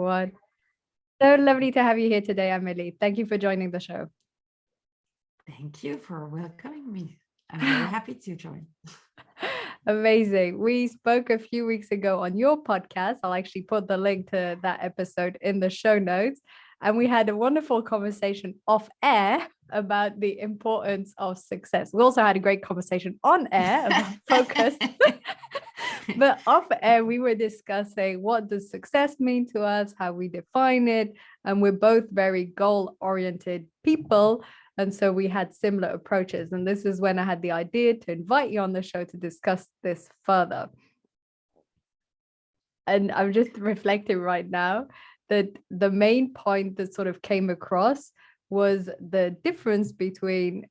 one. So lovely to have you here today, Amelie. Thank you for joining the show. Thank you for welcoming me. I'm very happy to join. Amazing. We spoke a few weeks ago on your podcast. I'll actually put the link to that episode in the show notes. And we had a wonderful conversation off air about the importance of success. We also had a great conversation on air about focus. But off air, we were discussing what does success mean to us, how we define it. And we're both very goal-oriented people. And so we had similar approaches. And this is when I had the idea to invite you on the show to discuss this further. And I'm just reflecting right now that the main point that sort of came across was the difference between,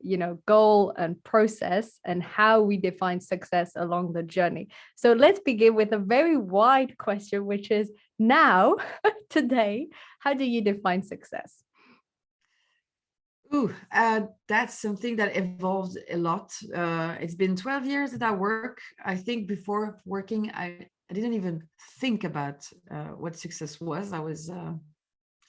goal and process and how we define success along the journey. So let's begin with a very wide question, which is now, today, how do you define success? That's something that evolved a lot. It's been 12 years that I work. I think before working, I didn't even think about what success was.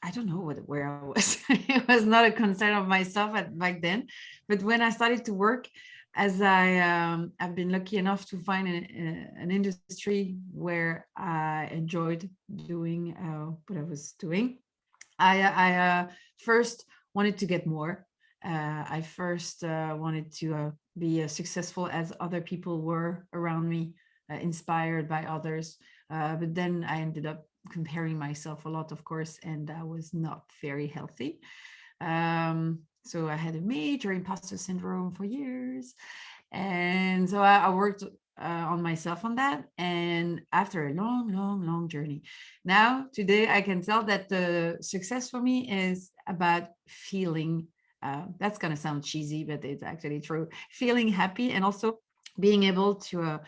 I don't know where I was. It was not a concern of myself back then. But when I started to work, as I've been lucky enough to find an industry where I enjoyed doing what I was doing, I first wanted to get more. I first wanted to be as successful as other people were around me, inspired by others. But then I ended up comparing myself a lot, of course, and I was not very healthy. So I had a major imposter syndrome for years. And so I worked on myself on that. And after a long journey, now today I can tell that the success for me is about feeling, that's going to sound cheesy, but it's actually true, feeling happy and also being able to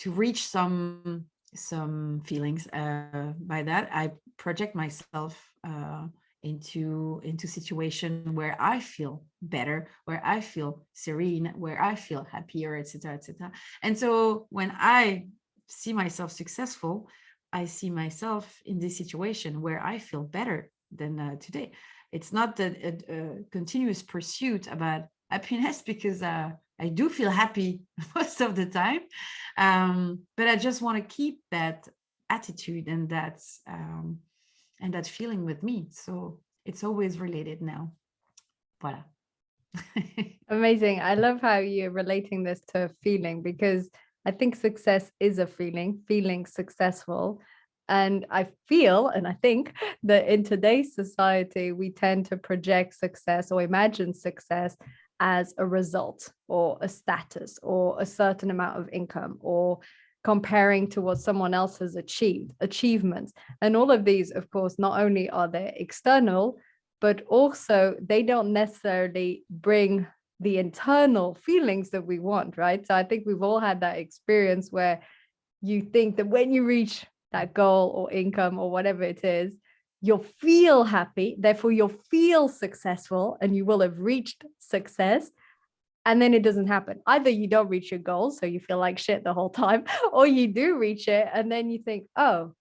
reach some feelings. By that, I project myself into situation where I feel better, where I feel serene, where I feel happier, etc., etc. And so when I see myself successful, I see myself in this situation where I feel better than today. It's not a continuous pursuit about happiness, because I do feel happy most of the time, but I just want to keep that attitude and that feeling with me. So it's always related now. Voilà. Amazing. I love how you're relating this to a feeling, because I think success is a feeling successful. And I feel, and I think that in today's society, we tend to project success or imagine success as a result or a status or a certain amount of income or comparing to what someone else has achieved, achievements. And all of these, of course, not only are they external, but also they don't necessarily bring the internal feelings that we want, right? So I think we've all had that experience where you think that when you reach that goal or income or whatever it is, you'll feel happy, therefore you'll feel successful and you will have reached success. And then it doesn't happen. Either you don't reach your goals, so you feel like shit the whole time, or you do reach it and then you think, oh,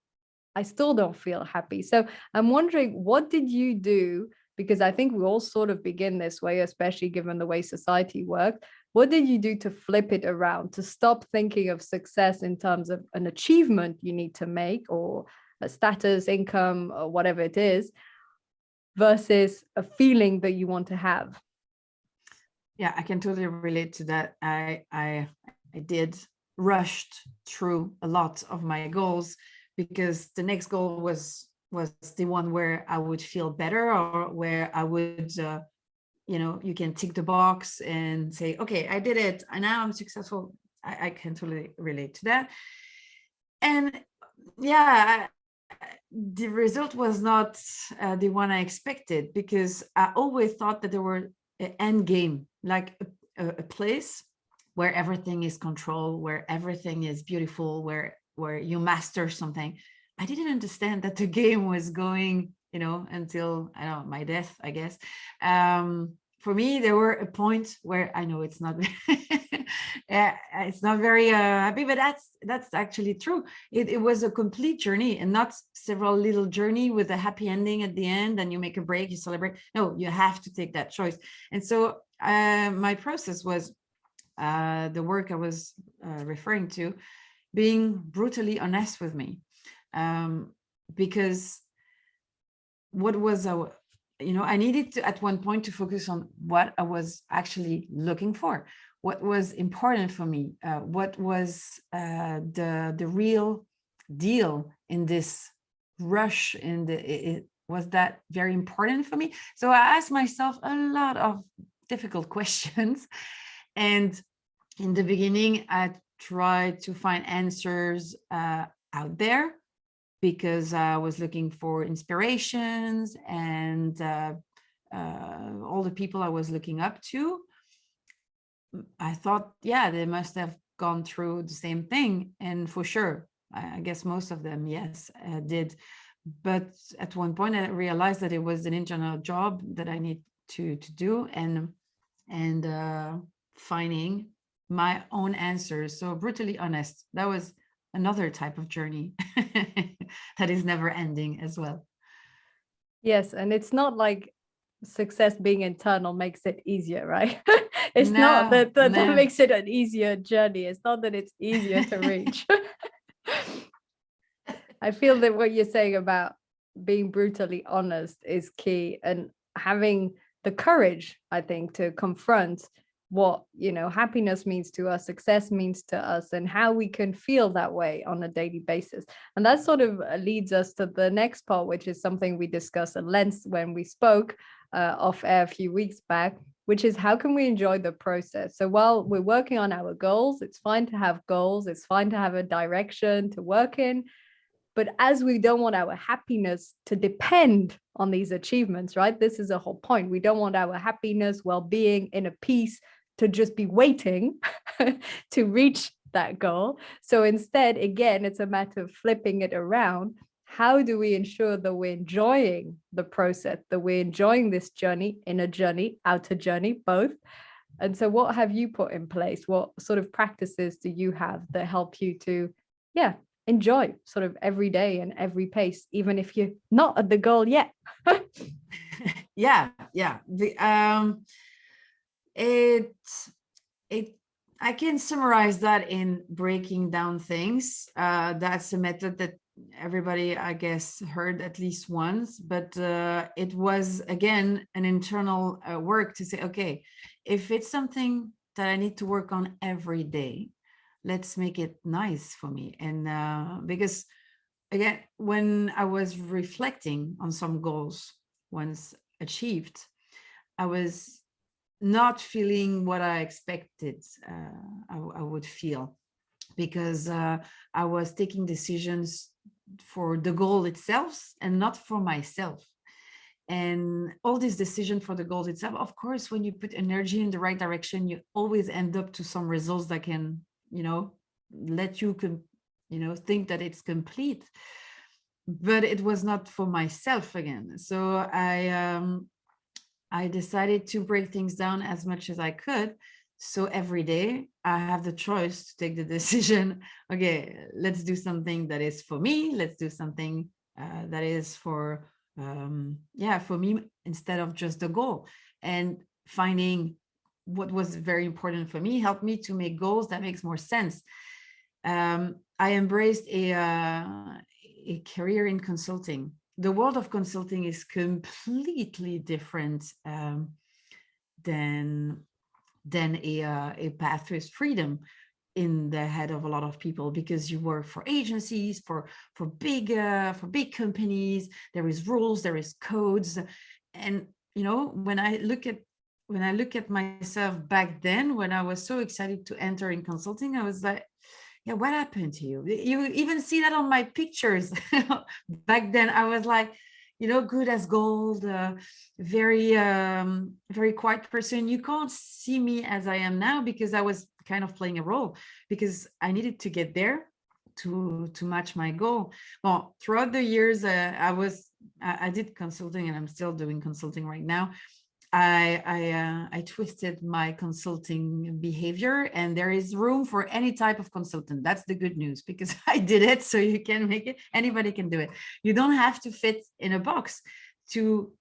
I still don't feel happy. So I'm wondering, what did you do? Because I think we all sort of begin this way, especially given the way society works. What did you do to flip it around, to stop thinking of success in terms of an achievement you need to make or a status, income, or whatever it is, versus a feeling that you want to have? Yeah, I can totally relate to that. I did rushed through a lot of my goals because the next goal was the one where I would feel better, or where I would you can tick the box and say, okay, I did it and now I'm successful. I can totally relate to that. And yeah, the result was not the one I expected, because I always thought that there were an end game, like a place where everything is controlled, where everything is beautiful, where you master something. I didn't understand that the game was going, until, I don't know, my death, I guess, for me, there were a point where I know it's not it's not very happy, but that's actually true. It was a complete journey and not several little journey with a happy ending at the end, and you make a break, you celebrate. No, you have to take that choice. And so my process was the work I was referring to, being brutally honest with me, because what was our, I needed to at one point to focus on what I was actually looking for, what was important for me, what was the real deal in this rush. Was that very important for me? So I asked myself a lot of difficult questions, and in the beginning I tried to find answers out there, because I was looking for inspirations, and all the people I was looking up to, I thought, yeah, they must have gone through the same thing. And for sure, I guess most of them, yes, did. But at one point, I realized that it was an internal job that I need to do, and finding my own answers. So brutally honest, that was another type of journey that is never ending as well. Yes, and it's not like success being internal makes it easier, right? It's not No, that no. makes it an easier journey. It's not that it's easier to reach. I feel that what you're saying about being brutally honest is key, and having the courage, I think, to confront what, happiness means to us, success means to us, and how we can feel that way on a daily basis. And that sort of leads us to the next part, which is something we discussed at length when we spoke off air a few weeks back, which is how can we enjoy the process? So while we're working on our goals, it's fine to have goals, it's fine to have a direction to work in. But as we don't want our happiness to depend on these achievements, right? This is a whole point. We don't want our happiness, well-being, inner peace to just be waiting to reach that goal. So instead, again, it's a matter of flipping it around. How do we ensure that we're enjoying the process, that we're enjoying this journey, inner journey, outer journey, both? And so what have you put in place? What sort of practices do you have that help you to, enjoy sort of every day and every pace, even if you're not at the goal yet? Yeah. It I can summarize that in breaking down things. That's a method that everybody, I guess, heard at least once, but it was, again, an internal work to say, okay, if it's something that I need to work on every day, let's make it nice for me. And because, again, when I was reflecting on some goals once achieved, I was not feeling what I expected I would feel, because I was taking decisions for the goal itself and not for myself. And all this decision for the goal itself, of course, when you put energy in the right direction, you always end up to some results that can, let you think that it's complete. But it was not for myself again. So I decided to break things down as much as I could. So every day I have the choice to take the decision, okay, let's do something that is for me. Let's do something that is for me, instead of just the goal. And finding what was very important for me helped me to make goals that makes more sense. I embraced a career in consulting. The world of consulting is completely different than a path to freedom in the head of a lot of people, because you work for agencies, for big companies. There is rules, there is codes, and when I look at myself back then, when I was so excited to enter in consulting, I was like, yeah, what happened to you? You even see that on my pictures. Back then, I was like, good as gold, very quiet person. You can't see me as I am now, because I was kind of playing a role, because I needed to get there to match my goal. Well, throughout the years, I did consulting, and I'm still doing consulting right now. I twisted my consulting behavior, and there is room for any type of consultant. That's the good news, because I did it, so you can make it. Anybody can do it. You don't have to fit in a box to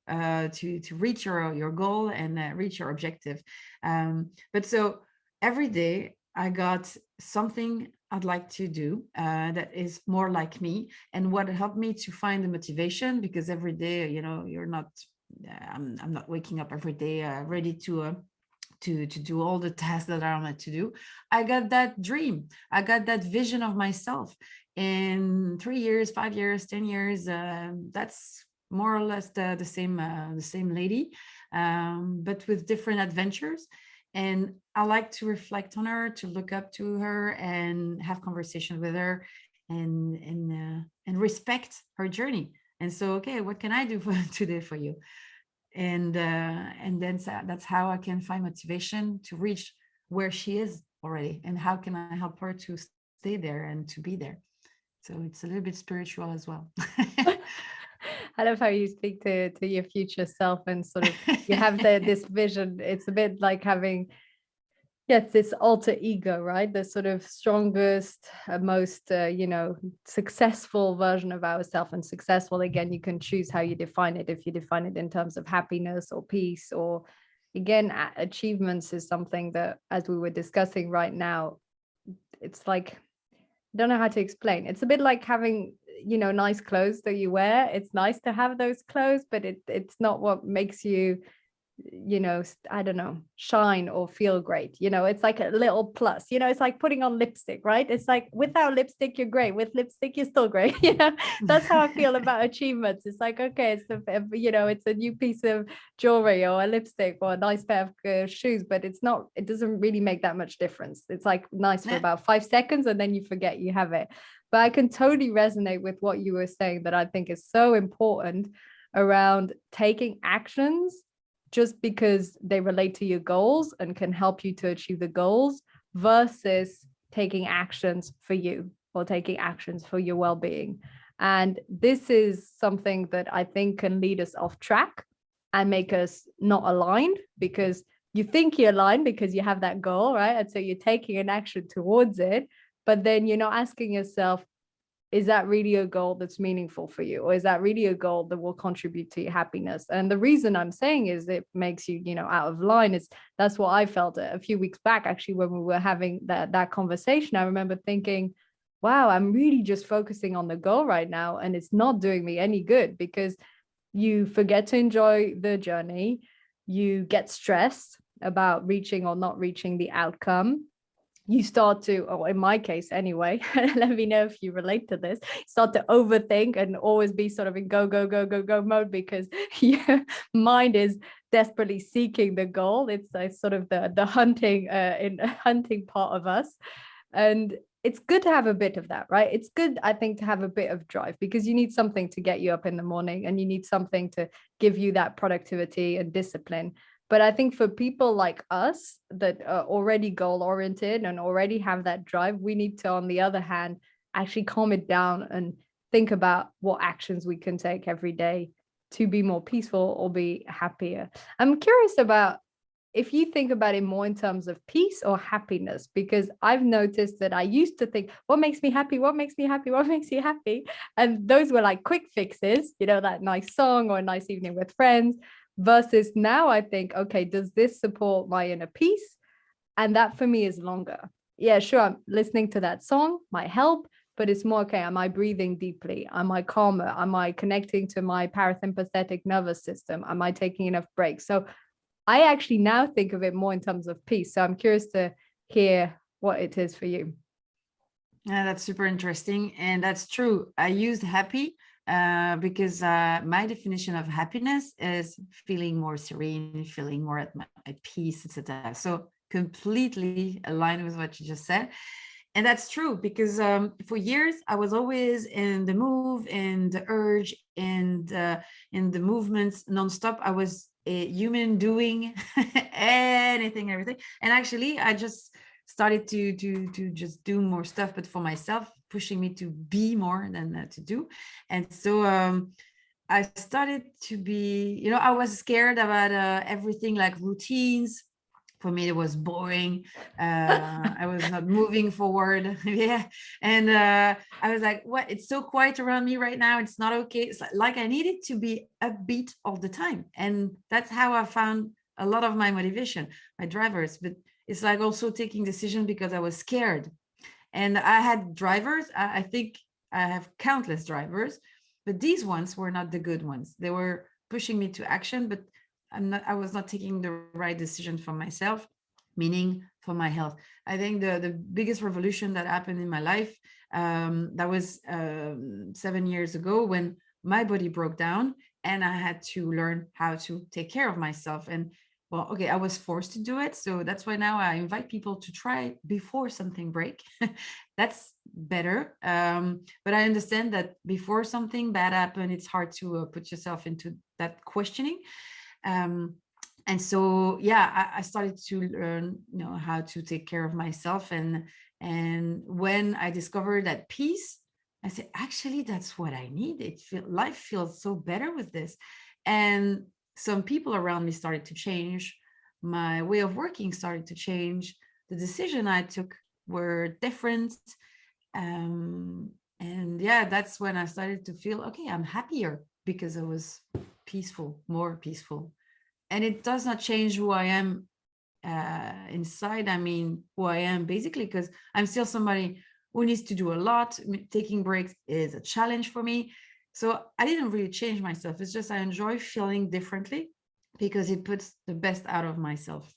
reach your goal and reach your objective. But so every day I got something I'd like to do that is more like me, and what helped me to find the motivation, because every day, you're not. I'm not waking up every day ready to do all the tasks that I wanted to do. I got that dream. I got that vision of myself. In 3 years, 5 years, 10 years, that's more or less the same lady, but with different adventures. And I like to reflect on her, to look up to her, and have conversation with her, and respect her journey. And so, okay, what can I do for today for you? And then that's how I can find motivation to reach where she is already, and how can I help her to stay there and to be there. So it's a little bit spiritual as well. I love how you speak to your future self, and sort of you have this vision. It's a bit like having, yes, this alter ego, right? The sort of strongest, most, successful version of ourselves. And successful, again, you can choose how you define it. If you define it in terms of happiness or peace, or again, achievements is something that, as we were discussing right now, it's like, I don't know how to explain. It's a bit like having, nice clothes that you wear. It's nice to have those clothes, but it's not what makes you, I don't know, shine or feel great. It's like a little plus. It's like putting on lipstick, right? It's like, without lipstick you're great, with lipstick you're still great. That's how I feel about achievements. It's like, okay, it's it's a new piece of jewelry or a lipstick or a nice pair of shoes, but it doesn't really make that much difference. It's like nice for about 5 seconds, and then you forget you have it. But I can totally resonate with what you were saying, that I think is so important, around taking actions just because they relate to your goals and can help you to achieve the goals, versus taking actions for you, or taking actions for your well-being. And this is something that I think can lead us off track and make us not aligned, because you think you're aligned because you have that goal, right? And so you're taking an action towards it, but then you're not asking yourself, is that really a goal that's meaningful for you? Or is that really a goal that will contribute to your happiness? And the reason I'm saying is it makes you, out of line. That's what I felt a few weeks back, actually, when we were having that conversation. I remember thinking, wow, I'm really just focusing on the goal right now, and it's not doing me any good, because you forget to enjoy the journey. You get stressed about reaching or not reaching the outcome. You start to, or in my case anyway, let me know if you relate to this, start to overthink and always be sort of in go, go, go, go, go mode, because your mind is desperately seeking the goal. It's sort of the hunting hunting part of us. And it's good to have a bit of that, right? It's good, I think, to have a bit of drive, because you need something to get you up in the morning, and you need something to give you that productivity and discipline. But I think for people like us that are already goal oriented and already have that drive, we need to, on the other hand, actually calm it down and think about what actions we can take every day to be more peaceful or be happier. I'm curious about if you think about it more in terms of peace or happiness, because I've noticed that I used to think, what makes me happy? What makes me happy? What makes you happy? And those were like quick fixes, that nice song or a nice evening with friends. Versus now I think, okay, does this support my inner peace? And that for me is longer. Yeah, sure, I'm listening to that song might help, but it's more, okay, am I breathing deeply? Am I calmer? Am I connecting to my parasympathetic nervous system? Am I taking enough breaks? So I actually now think of it more in terms of peace. So I'm curious to hear what it is for you. Yeah, that's super interesting. And that's true. I used happy because my definition of happiness is feeling more serene, feeling more at peace, etc. So completely aligned with what you just said. And that's true, because for years I was always in the move, in the urge, and in the movements nonstop. I was a human doing anything, everything. And actually, I just started to just do more stuff, but for myself, pushing me to be more than to do. And so I started to be, I was scared about everything like routines. For me, it was boring. I was not moving forward. Yeah. And I was like, what? It's so quiet around me right now. It's not okay. It's like I needed to be upbeat all the time. And that's how I found a lot of my motivation, my drivers. But it's like also taking decision because I was scared. And I had drivers. I think I have countless drivers, but these ones were not the good ones. They were pushing me to action, but I was not taking the right decision for myself, meaning for my health. I think the biggest revolution that happened in my life, that was 7 years ago, when my body broke down and I had to learn how to take care of myself. And well, okay, I was forced to do it. So that's why now I invite people to try before something break. That's better. But I understand that before something bad happened, it's hard to put yourself into that questioning. Um, and so, yeah, I started to learn, how to take care of myself. And when I discovered that peace, I said, actually, that's what I need. Life feels so better with this. And some people around me started to change. My way of working started to change. The decision I took were different. And yeah, that's when I started to feel, okay, I'm happier because I was peaceful, more peaceful. And it does not change who I am inside. I mean, who I am basically, because I'm still somebody who needs to do a lot. Taking breaks is a challenge for me. So I didn't really change myself. It's just I enjoy feeling differently because it puts the best out of myself.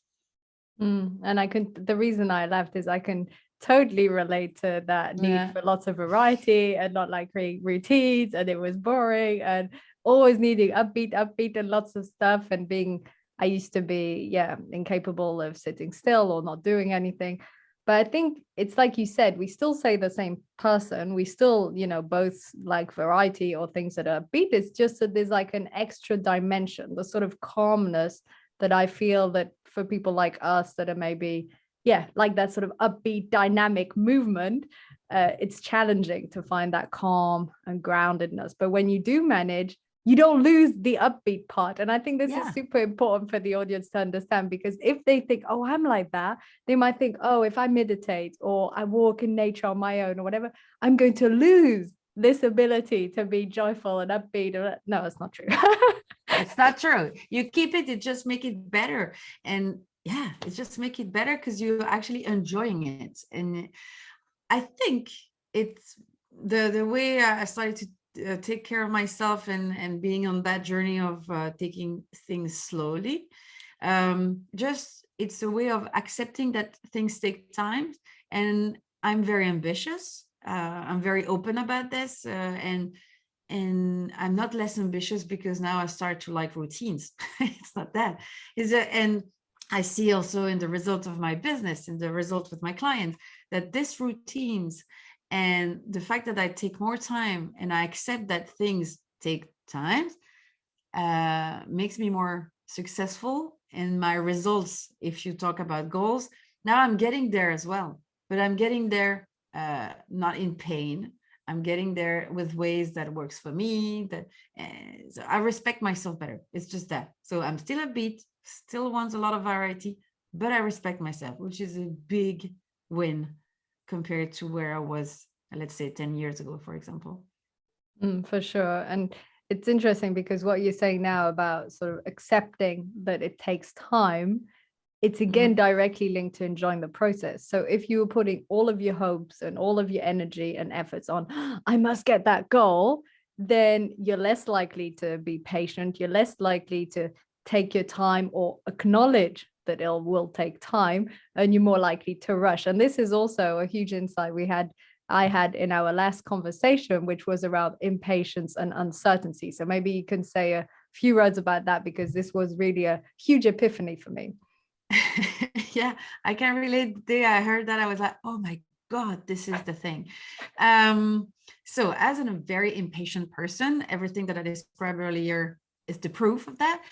And the reason I left is I can totally relate to that need Yeah. for lots of variety and not like creating routines. And it was boring and always needing upbeat and lots of stuff. And I used to be, incapable of sitting still or not doing anything. But I think it's like you said, we still say the same person. We still, both like variety or things that are upbeat. It's just that there's like an extra dimension, the sort of calmness that I feel that for people like us that are maybe, like that sort of upbeat dynamic movement, it's challenging to find that calm and groundedness. But when you do manage, you don't lose the upbeat part. And I think this is super important for the audience to understand, because if they think, oh, I'm like that, they might think, oh, if I meditate or I walk in nature on my own or whatever, I'm going to lose this ability to be joyful and upbeat. No, it's not true. It's not true. You keep it just make it better. And yeah, it just make it better because you're actually enjoying it. And I think it's the way I started to take care of myself and being on that journey of taking things slowly. Just it's a way of accepting that things take time. And I'm very ambitious. I'm very open about this. And I'm not less ambitious because now I start to like routines. It's not that. And I see also in the result of my business, in the result with my clients, that this routines and the fact that I take more time and I accept that things take time makes me more successful in my results. If you talk about goals, now I'm getting there as well, but I'm getting there not in pain. I'm getting there with ways that works for me. So I respect myself better. It's just that. So I'm still a beat, still wants a lot of variety, but I respect myself, which is a big win compared to where I was, let's say 10 years ago, for example. For sure. And it's interesting because what you're saying now about sort of accepting that it takes time, it's again directly linked to enjoying the process. So if you were putting all of your hopes and all of your energy and efforts on, I must get that goal, then you're less likely to be patient. You're less likely to take your time or acknowledge that it will take time, and you're more likely to rush. And this is also a huge insight I had in our last conversation, which was around impatience and uncertainty. So maybe you can say a few words about that, because this was really a huge epiphany for me. Yeah, I can relate. The day I heard that, I was like, oh my God, this is the thing. So as a very impatient person, everything that I described earlier is the proof of that.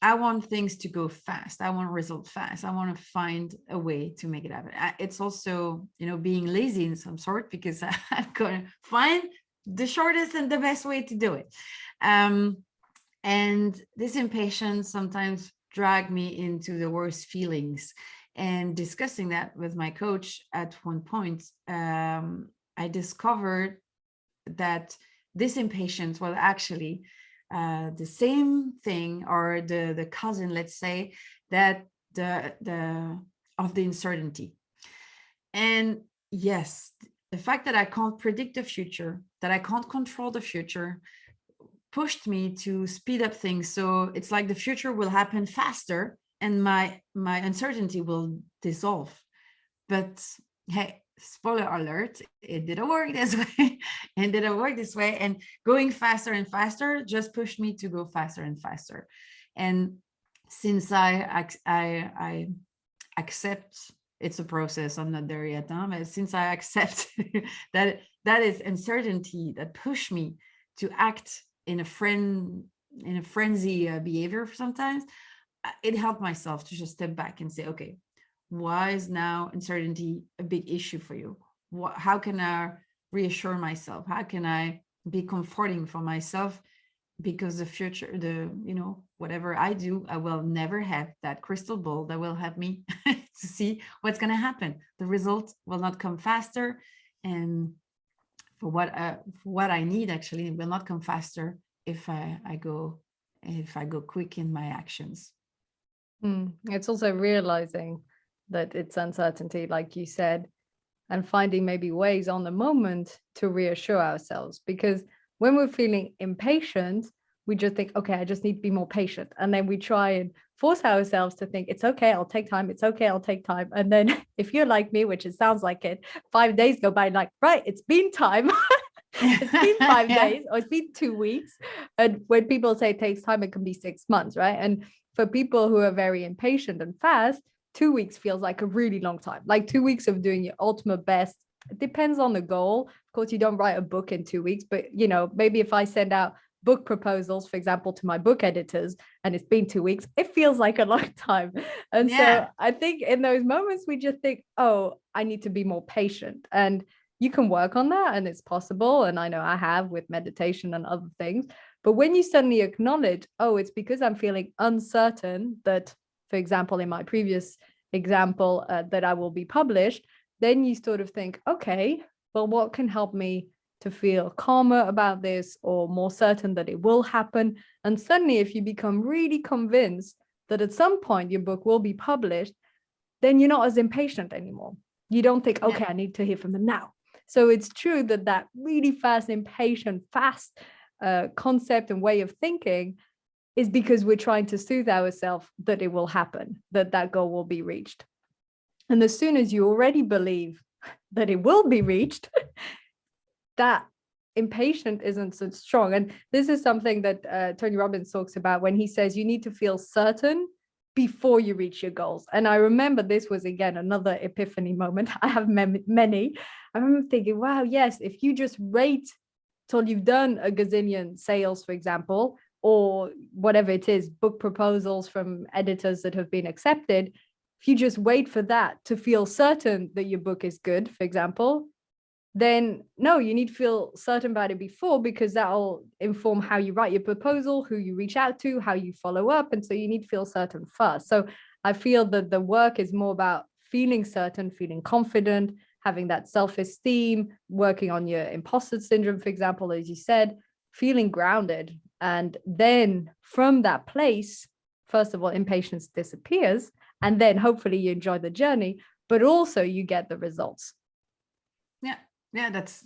I want things to go fast. I want results fast. I want to find a way to make it happen. It's also, being lazy in some sort, because I'm going to find the shortest and the best way to do it. And this impatience sometimes dragged me into the worst feelings. And discussing that with my coach at one point, I discovered that this impatience was actually the same thing, or the cousin, let's say, that of the uncertainty. And yes, the fact that I can't predict the future, that I can't control the future, pushed me to speed up things. So it's like the future will happen faster and my uncertainty will dissolve. But hey, spoiler alert, it didn't work this way. And didn't work this way. And going faster and faster just pushed me to go faster and faster. And since I accept, it's a process, I'm not there yet, huh? But since I accept that is uncertainty that pushed me to act in a frenzy behavior sometimes, it helped myself to just step back and say, okay, why is now uncertainty a big issue for you? How can I reassure myself? How can I be comforting for myself? Because the future, whatever I do, I will never have that crystal ball that will help me to see what's going to happen. The result will not come faster, and for what I need, actually, it will not come faster if I go quick in my actions. It's also realizing that it's uncertainty, like you said, and finding maybe ways on the moment to reassure ourselves. Because when we're feeling impatient, we just think, okay, I just need to be more patient. And then we try and force ourselves to think, it's okay, I'll take time. It's okay, I'll take time. And then if you're like me, which it sounds like it, 5 days go by, like, right, it's been time. It's been 5 days, or it's been 2 weeks. And when people say it takes time, it can be 6 months, right? And for people who are very impatient and fast, 2 weeks feels like a really long time. Like 2 weeks of doing your ultimate best. It depends on the goal. Of course, you don't write a book in 2 weeks, but maybe if I send out book proposals, for example, to my book editors, and it's been 2 weeks, it feels like a long time. And so I think in those moments, we just think, oh, I need to be more patient. And you can work on that, and it's possible. And I know I have with meditation and other things. But when you suddenly acknowledge, oh, it's because I'm feeling uncertain that, for example, in my previous example, that I will be published, then you sort of think, okay, well, what can help me to feel calmer about this, or more certain that it will happen? And suddenly, if you become really convinced that at some point your book will be published, then you're not as impatient anymore. You don't think, okay, I need to hear from them now. So it's true that really fast, impatient, fast concept and way of thinking is because we're trying to soothe ourselves that it will happen, that goal will be reached. And as soon as you already believe that it will be reached, that impatient isn't so strong. And this is something that Tony Robbins talks about when he says you need to feel certain before you reach your goals. And I remember this was, again, another epiphany moment. I have many. I remember thinking, wow, yes, if you just wait till you've done a gazillion sales, for example, or whatever it is, book proposals from editors that have been accepted, if you just wait for that to feel certain that your book is good, for example, then no, you need to feel certain about it before, because that'll inform how you write your proposal, who you reach out to, how you follow up. And so you need to feel certain first. So I feel that the work is more about feeling certain, feeling confident, having that self-esteem, working on your imposter syndrome, for example, as you said, feeling grounded. And then from that place, first of all, impatience disappears. And then hopefully you enjoy the journey, but also you get the results. Yeah, that's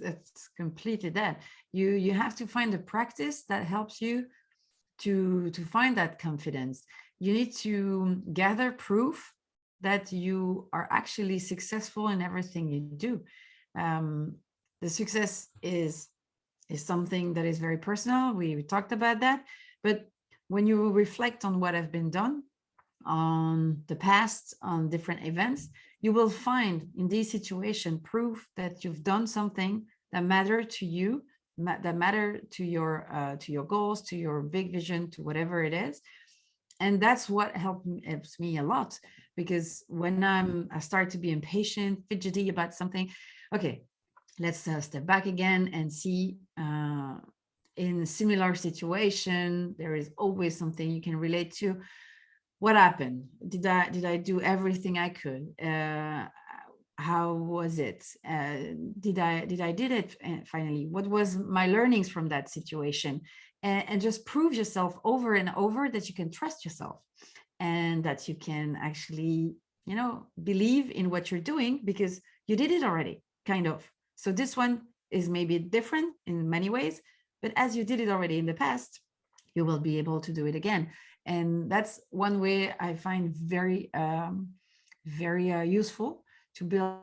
completely that. You have to find a practice that helps you to find that confidence. You need to gather proof that you are actually successful in everything you do. The success is something that is very personal. We talked about that. But when you reflect on what has been done on the past, on different events, you will find in this situation proof that you've done something that matter to you, that matter to your goals, to your big vision, to whatever it is. And that's what helps me a lot, because when I start to be impatient, fidgety about something, okay, let's step back again and see, in a similar situation, there is always something you can relate to. What happened? Did I do everything I could? How was it? Did I did it finally? What was my learnings from that situation? And just prove yourself over and over that you can trust yourself, and that you can actually, believe in what you're doing, because you did it already, kind of. So this one is maybe different in many ways, but as you did it already in the past, you will be able to do it again. And that's one way I find very, very useful to build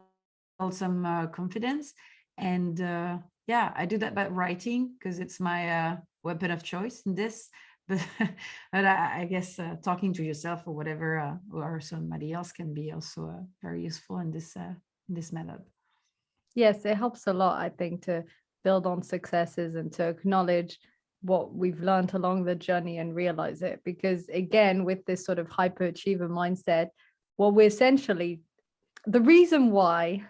some confidence. And yeah, I do that by writing, because it's my weapon of choice in this. But but I guess talking to yourself or whatever, or somebody else, can be also very useful in this method. Yes, it helps a lot, I think, to build on successes and to acknowledge what we've learned along the journey and realize it. Because again, with this sort of hyperachiever mindset, what we're essentially, the reason why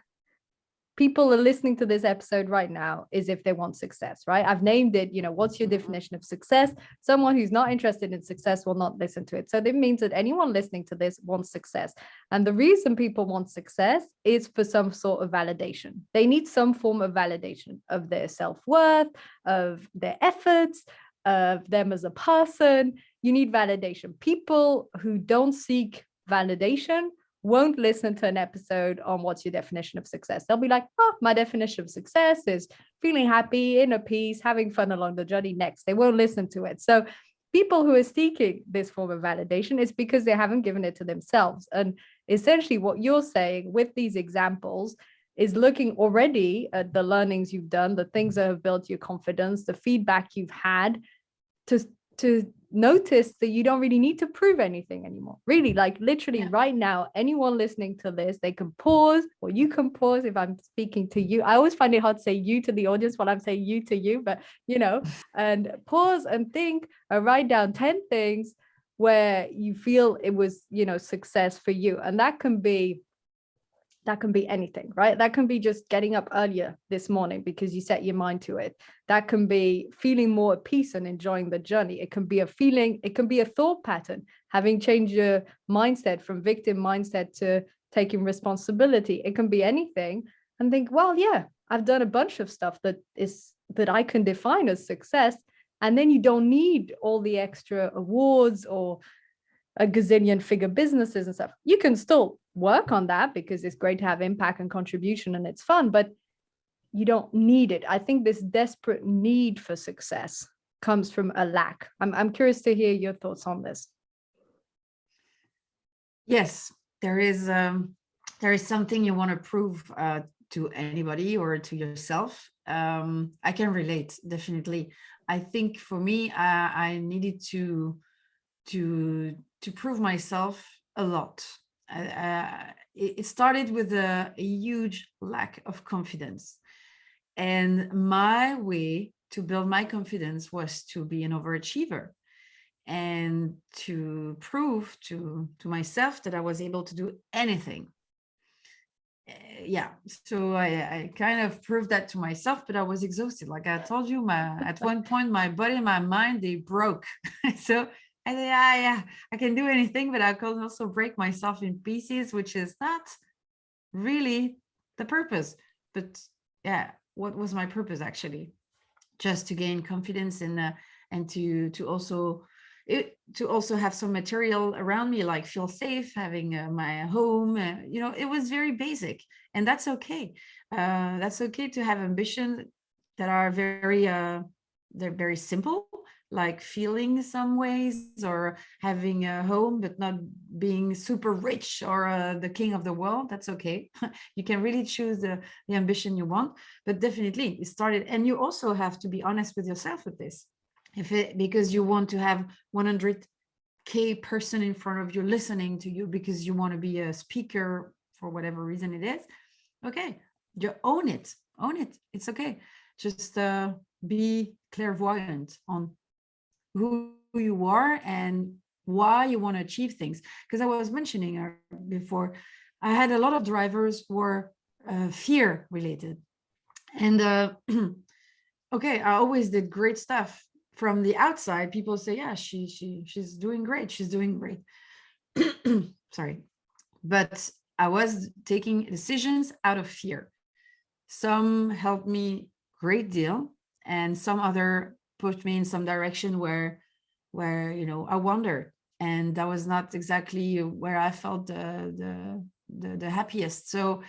people are listening to this episode right now is if they want success, right? I've named it, what's your definition of success? Someone who's not interested in success will not listen to it. So that means that anyone listening to this wants success. And the reason people want success is for some sort of validation. They need some form of validation of their self-worth, of their efforts, of them as a person. You need validation. People who don't seek validation won't listen to an episode on what's your definition of success. They'll be like, oh, my definition of success is feeling happy, inner peace, having fun along the journey. Next, they won't listen to it. So people who are seeking this form of validation is because they haven't given it to themselves. And essentially what you're saying with these examples is looking already at the learnings you've done, the things that have built your confidence, the feedback you've had, to notice that you don't really need to prove anything anymore. Really, like literally right now, anyone listening to this, they can pause, or you can pause if I'm speaking to you. I always find it hard to say you to the audience while I'm saying you to you, but and pause and think and write down 10 things where you feel it was, success for you. And that can be anything, right? That can be just getting up earlier this morning because you set your mind to it. That can be feeling more at peace and enjoying the journey. It can be a feeling, it can be a thought pattern, having changed your mindset from victim mindset to taking responsibility. It can be anything. And think, well, yeah, I've done a bunch of stuff that I can define as success. And then you don't need all the extra awards or a gazillion figure businesses and stuff. You can still work on that because it's great to have impact and contribution and it's fun, but you don't need it. I think this desperate need for success comes from a lack. I'm curious to hear your thoughts on this. Yes, there is something you want to prove to anybody or to yourself. I can relate, definitely. I think for me, I needed to prove myself a lot. It started with a huge lack of confidence. And my way to build my confidence was to be an overachiever and to prove to myself that I was able to do anything. Yeah, so I kind of proved that to myself, but I was exhausted. Like I told you, at one point, my body and my mind, they broke. So I said, yeah, I can do anything, but I can also break myself in pieces, which is not really the purpose. But yeah, what was my purpose actually? Just to gain confidence and to also have some material around me, like feel safe, having my home. It was very basic, and that's okay. That's okay to have ambitions that are they're very simple, like feeling some ways, or having a home but not being super rich or the king of the world. That's okay. You can really choose the ambition you want, but definitely it started. And you also have to be honest with yourself with this. Because you want to have 100K person in front of you listening to you because you want to be a speaker for whatever reason it is, okay, you own it. It's okay. Just be clairvoyant on who you are and why you want to achieve things. Because I was mentioning before, I had a lot of drivers who were fear related. And okay, I always did great stuff. From the outside, people say, yeah, she's doing great. She's doing great. Sorry. But I was taking decisions out of fear. Some helped me great deal, and some other put me in some direction where I wondered, and that was not exactly where I felt the happiest. So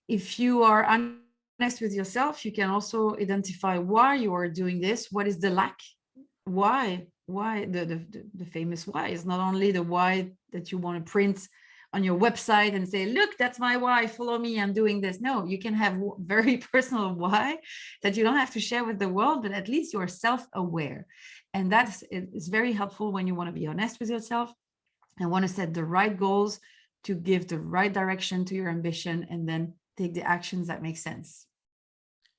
if you are honest with yourself, you can also identify why you are doing this. What is the lack? Why the famous why is not only the why that you want to print on your website and say, look, that's my why, follow me, I'm doing this. No, you can have very personal why that you don't have to share with the world, but at least you're self-aware. And it's very helpful when you want to be honest with yourself and want to set the right goals to give the right direction to your ambition, and then take the actions that make sense.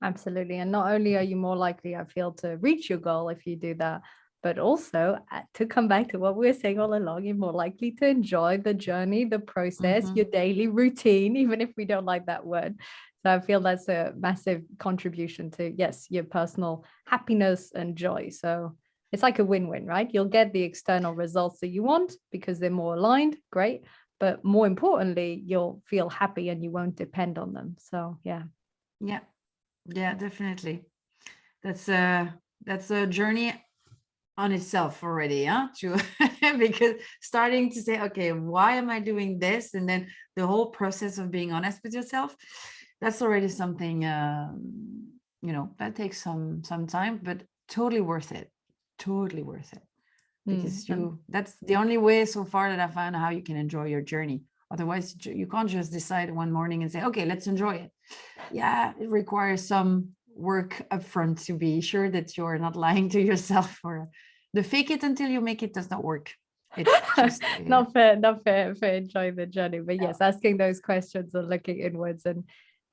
Absolutely. And not only are you more likely, I feel, to reach your goal if you do that, but also to come back to what we were saying all along, you're more likely to enjoy the journey, the process, your daily routine, even if we don't like that word. So I feel that's a massive contribution to, yes, your personal happiness and joy. So it's like a win-win, right? You'll get the external results that you want because they're more aligned. Great. But more importantly, you'll feel happy and you won't depend on them. So yeah. Yeah, definitely. That's a journey on itself already, huh? Because starting to say, okay, why am I doing this? And then the whole process of being honest with yourself, that's already something, that takes some time, but totally worth it. Totally worth it. Because that's the only way so far that I found how you can enjoy your journey. Otherwise, you can't just decide one morning and say, okay, let's enjoy it. Yeah, it requires some work upfront to be sure that you're not lying to yourself, or the fake it until you make it does not work. It's just not fair for enjoying the journey. But yes, asking those questions and looking inwards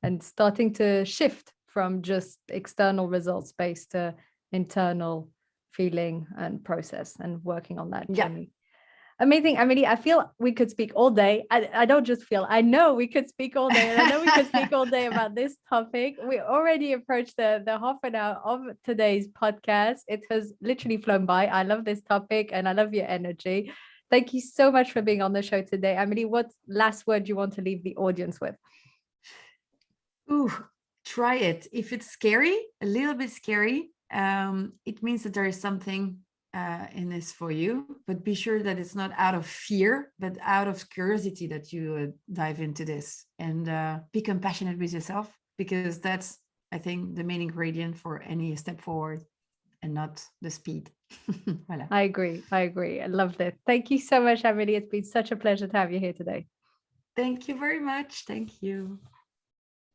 and starting to shift from just external results based to internal feeling and process and working on that journey. Amazing, Amélie. I feel we could speak all day. I don't just feel, I know we could speak all day. And I know we could speak all day about this topic. We already approached the half an hour of today's podcast. It has literally flown by. I love this topic and I love your energy. Thank you so much for being on the show today. Amélie, what last word you want to leave the audience with? Ooh, try it. If it's scary, a little bit scary, it means that there is something in this for you, but be sure that it's not out of fear, but out of curiosity that you dive into this, and be compassionate with yourself, because that's, I think, the main ingredient for any step forward, and not the speed. Voilà. I agree. I loved it. Thank you so much, Amélie. It's been such a pleasure to have you here today. Thank you very much. Thank you.